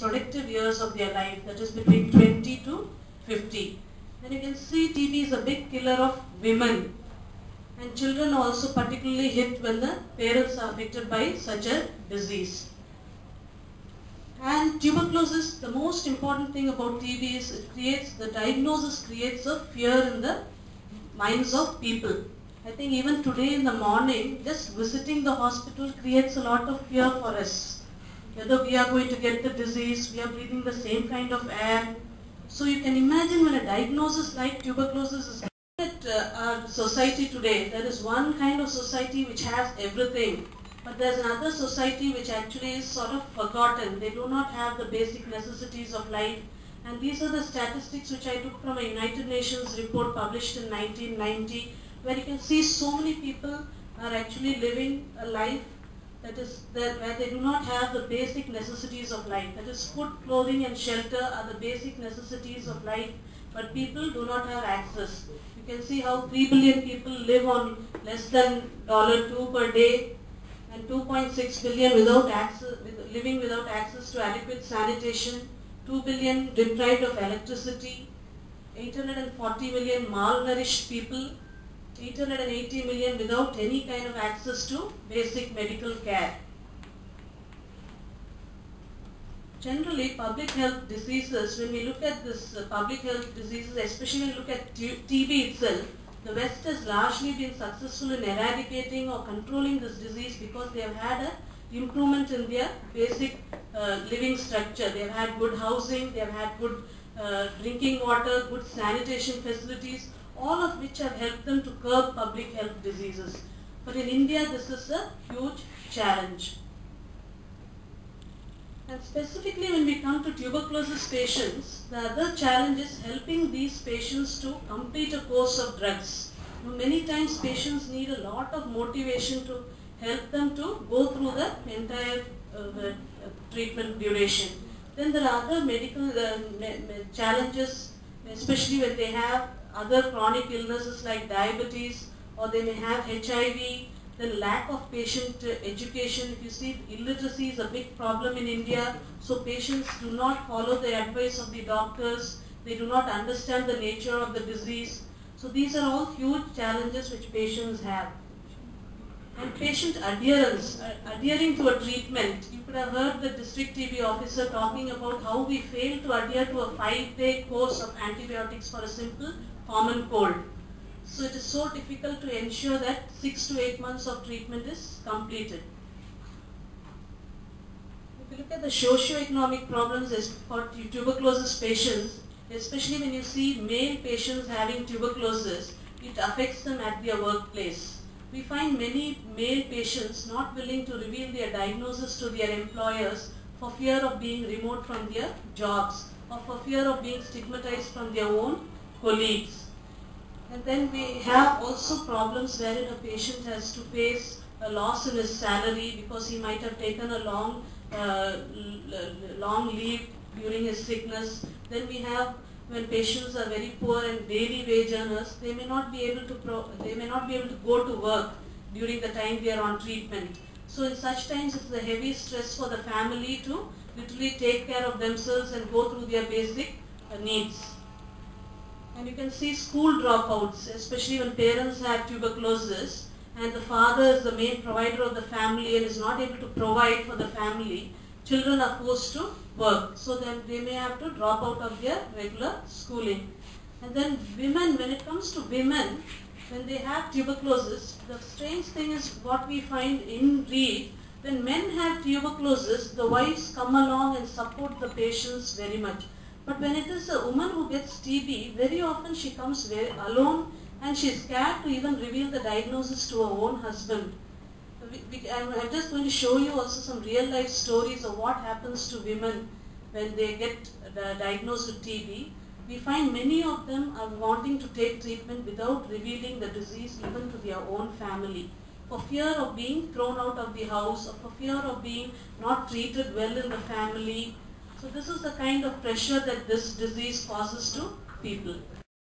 productive years of their life, that is between 20 to 50. Then you can see TB is a big killer of women, and children are also particularly hit when the parents are affected by such a disease. And tuberculosis, the most important thing about TB is the diagnosis creates a fear in the minds of people. I think even today in the morning, just visiting the hospital creates a lot of fear for us. Whether we are going to get the disease, we are breathing the same kind of air. So you can imagine when a diagnosis like tuberculosis is at our society today, there is one kind of society which has everything. But there's another society which actually is sort of forgotten. They do not have the basic necessities of life. And these are the statistics which I took from a United Nations report published in 1990, where you can see so many people are actually living a life where they do not have the basic necessities of life. That is, food, clothing and shelter are the basic necessities of life, but people do not have access. You can see how 3 billion people live on less than $2 per day, and 2.6 billion living without access to adequate sanitation, 2 billion deprived of electricity, 840 million malnourished people, 880 million without any kind of access to basic medical care. Generally, public health diseases, when we look at this public health diseases, especially when we look at TB itself, the West has largely been successful in eradicating or controlling this disease because they have had an improvement in their basic living structure. They have had good housing, they have had good drinking water, good sanitation facilities, all of which have helped them to curb public health diseases. But in India, this is a huge challenge. And specifically when we come to tuberculosis patients, the other challenge is helping these patients to complete a course of drugs. Many times patients need a lot of motivation to help them to go through the entire treatment duration. Then there are other medical challenges, especially when they have other chronic illnesses like diabetes, or they may have HIV. Then lack of patient education. If you see, illiteracy is a big problem in India. So patients do not follow the advice of the doctors. They do not understand the nature of the disease. So these are all huge challenges which patients have. And patient adherence, adhering to a treatment. You could have heard the district TB officer talking about how we fail to adhere to a 5-day course of antibiotics for a simple common cold. So it is so difficult to ensure that 6 to 8 months of treatment is completed. If you look at the socio-economic problems for tuberculosis patients, especially when you see male patients having tuberculosis, it affects them at their workplace. We find many male patients not willing to reveal their diagnosis to their employers for fear of being removed from their jobs or for fear of being stigmatized from their own colleagues. And then we have also problems wherein a patient has to face a loss in his salary because he might have taken a long leave during his sickness. Then we have when patients are very poor and daily wage earners, they may not be able to go to work during the time they are on treatment. So in such times, it's a heavy stress for the family to literally take care of themselves and go through their basic needs. And you can see school dropouts, especially when parents have tuberculosis and the father is the main provider of the family and is not able to provide for the family. Children are forced to work, so then they may have to drop out of their regular schooling. And then women, when it comes to women, when they have tuberculosis, the strange thing is what we find in READ, when men have tuberculosis, the wives come along and support the patients very much. But when it is a woman who gets TB, very often she comes very alone and she is scared to even reveal the diagnosis to her own husband. I'm just going to show you also some real life stories of what happens to women when they get diagnosed with TB. We find many of them are wanting to take treatment without revealing the disease even to their own family, for fear of being thrown out of the house or for fear of being not treated well in the family. So this is the kind of pressure that this disease causes to people.